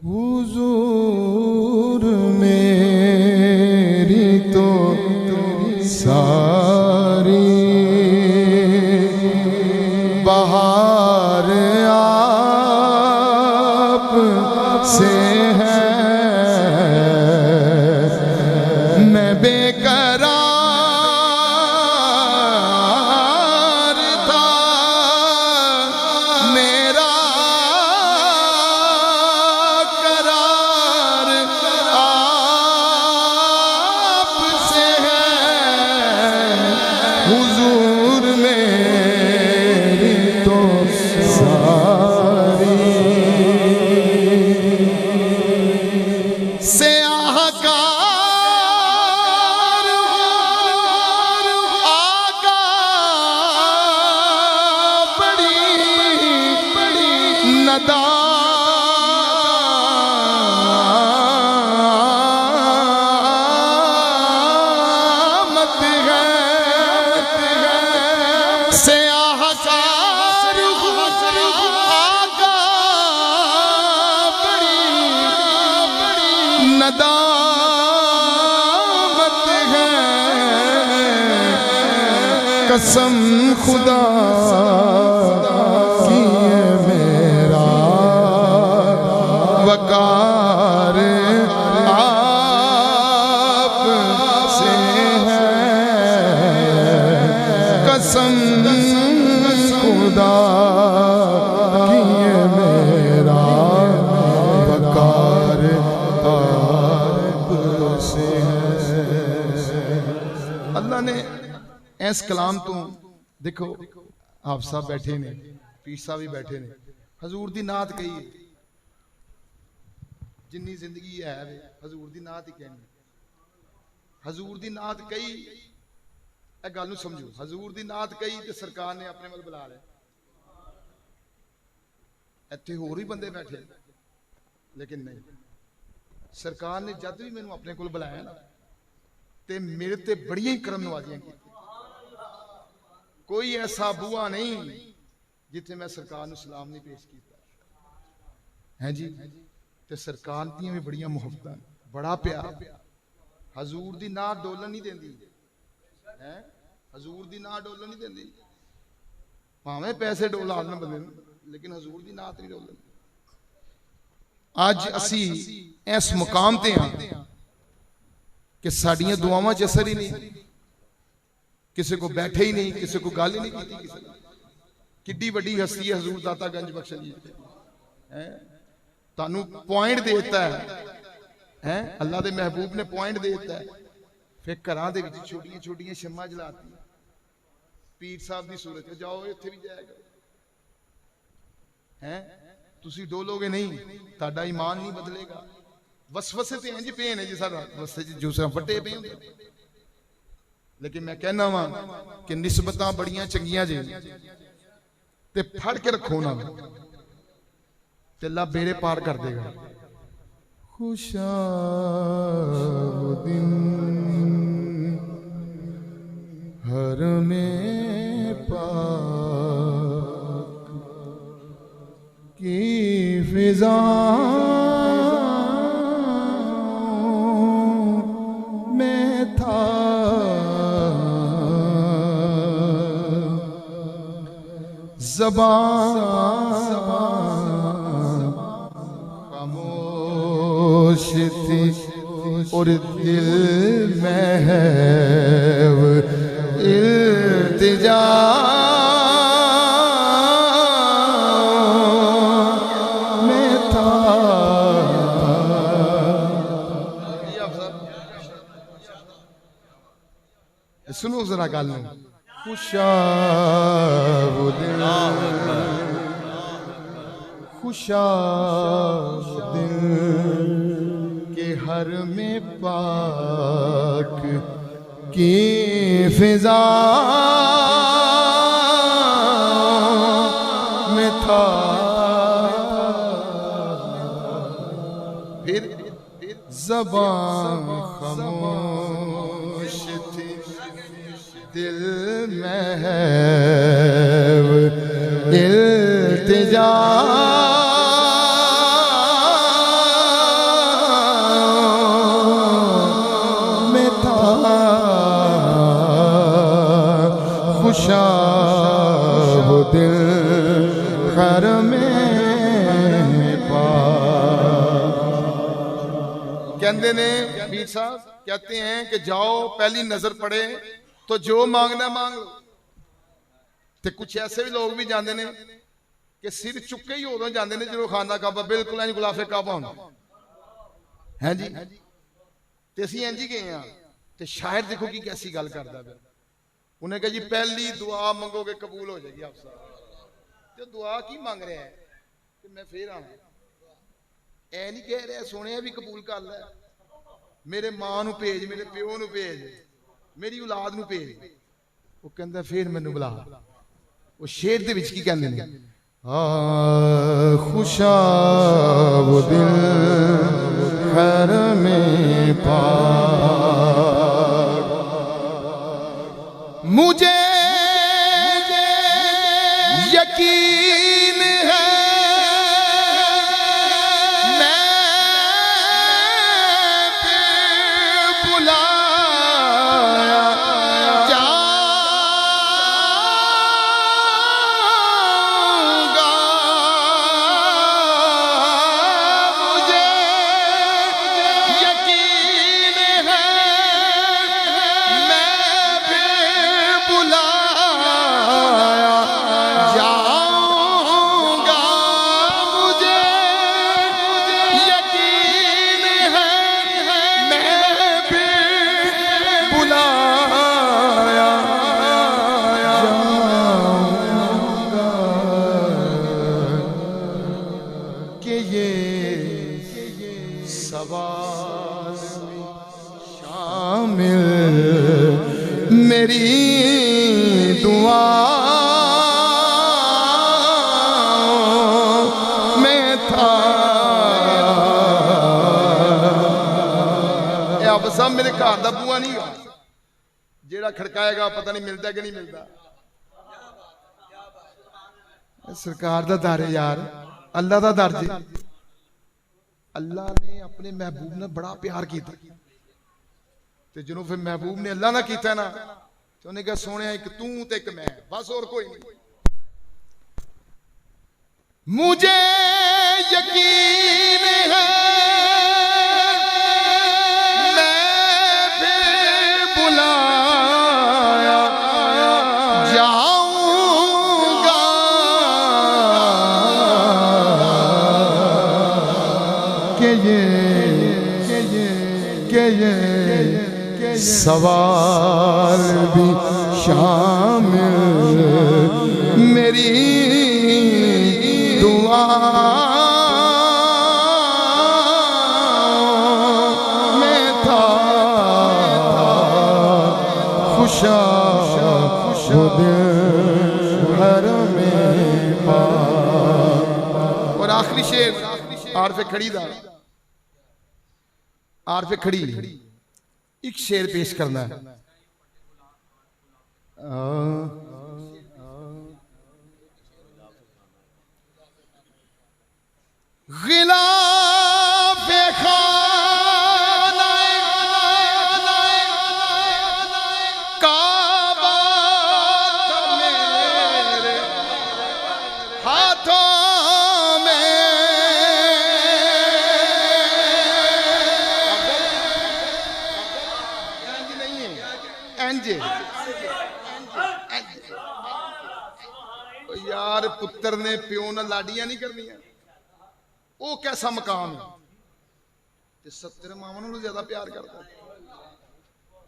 हुजूर मेरी तो सारी बहार आप से है, मैं बेकरार था, मेरा करार आप से है, हुजूर मेरी तो सारी से आकार आका बड़ी नदामत है, से आकार आका बड़ी नदामत है, कसम खुदा की है मेरा वकार आप से है, कसम खुदा की है मेरा वकार आप से है। अल्लाह ने इस कलाम तो देखो आप सब बैठे ने, पीर साहब भी बैठे ने, हजूर दी नात कही है, जिन्नी जिंदगी है हजूर दी नात ही कहनी, हजूर दी नात कही, ए गल नूं समझो, हजूर दी नात कही ते सरकार ने अपने वाल बुला लिया, इत्थे होर भी बंदे बैठे, लेकिन नहीं, सरकार ने जद भी मैनू अपने कोल बुलाया ना ते मेरे ते बड़ियां ही करम नवाजियां की, कोई ऐसा बुआ नहीं जिथे मैं सरकार नूं सलाम नहीं पेश किया है जी, ते सरकार दी भी बड़ियां मुहब्बतां, बड़ा प्यार, हजूर दी नात डोलन नहीं देंदी है, हजूर दी नात डोलन नहीं देंदी, भावें पैसे डोला न बंदे नूं, लेकिन हजूर दी नात नहीं डोलन। अज असी इस मुकाम ते हां कि साडियां दुआवां च असर ही नहीं, किसी को बैठे ही नहीं, किसी को गल ही नहीं की, किड्डी वड्डी हस्ती है हजूर दाता गंज बख्श जी, तानू पॉइंट देता है, अल्लाह दे महबूब ने पॉइंट देता है, फिर घरां दे विच छोटियां छोटियां शम्मा जलाती, पीर साहब की सूरत जाओ इत्थे भी जाएगा है, तुसी डोलोगे नहीं, ताड़ा ईमान नहीं बदलेगा, वसवसे ते इंज पे ने जी साडा वसवे च जूसरा फटे पे हुंदे, लेकिन मैं कहना वा कि निस्बतां बड़ियां चंगियां जे ते फड़ के रखो ना ते अल्लाह बेड़े पार कर देगा। खुशाबदिन हर में पाक की फिजा में था, ज़बान खामोश थी और दिल में है इल्तिजा में था। सुनो जरा गल, खुशाबदिन खुशाबदिन के हर में पाक की फिजा में था, फिर ज़बान खामोश थी, दिल में है इल्तिजा कहते ने पीर साहब कहते हैं कि जाओ पहली नजर पड़े तो जो मांगना मांग लो। ते कुछ ऐसे भी लोग भी जाते ने कि सिर चुके ही उदों जाते ने जो खाना काबा बिल्कुल इंज गुलाफे काबा होंदा है जी। ते असीं इंज ही गए हैं ते शायर देखो कि कैसी गल करदा पिया। उन्हें कहा जी पहली दुआ मंगोगे कबूल हो जाएगी आप साहब। तो दुआ की मांग रहे हैं कि मैं फिर आना ऐ नहीं कह रहा सोने भी कबूल कर लै मेरे मां नूं भेज मेरे प्यो नूं भेज मेरी औलाद नूं भेज। वो कहंदा फिर मैनू बुला। वो शेर दे विच की कहंदे ने खुशाब दिल खैर में पाक मुझे यकीन है मैं बुलाया जाऊंगा। मुझे यकीन है मैं बुलाया जाऊंगा। मुझे यकीन है मैं भी बुलाया जाऊंगा। कि ये सवाल शामिल मेरी दुआ में था। अब सब मेरे घर का बुआ नहीं गा जेड़ा खड़काएगा पता नहीं मिलता कि नहीं मिलता। सरकार दा दर है यार अल्लाह दा दर जी। अल्लाह ने अपने महबूब ने बड़ा प्यार किया ते जो फिर महबूब ने अल्लाह ना किया ना तो उन्हें कहा सोने एक तू ते एक मैं बस और कोई नहीं। मुझे यकीन है मैं फिर बुलाया जाऊंगा। के ये सवाल भी शामिल मेरी दुआ में था। खुशा घर में और आखिरी शेर आरफे खड़ी दा आरफे खड़ी एक शेर पेश करना है। गिलाफे खाना काबा मेरे हाथों में यार पुत्र ने प्यो नाल लाडियां नहीं करनियां वो कैसा मकाम है। 70 मावां नूं ज्यादा प्यार करता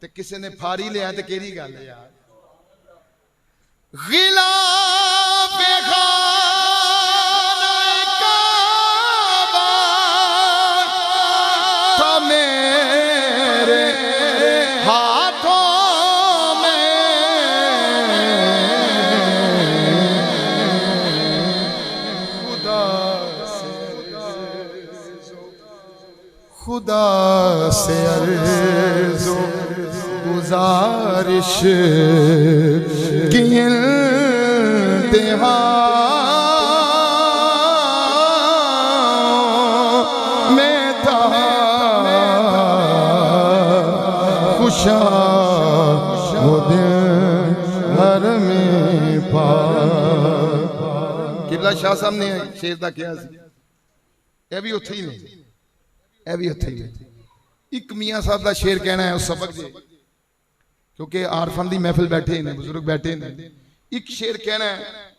ते किसी ने फारी लिया ते केड़ी गल है यार। गिलाफे खाना काबा था मेरे हाथों खुदा से अर्ज़ो गुजारिश की इंतहा में था। खुशा वो दिल घर में पा। किबला शाह साहब ने शेर दा क्या सी? ये भी उत्थे ही ने, ये भी उत्थे ही ने। एक मियाँ साहब का शेर कहना है उस सबक जे, क्योंकि आरफन की महफिल बैठे ने, बुजुर्ग बैठे ने, एक शेर कहना है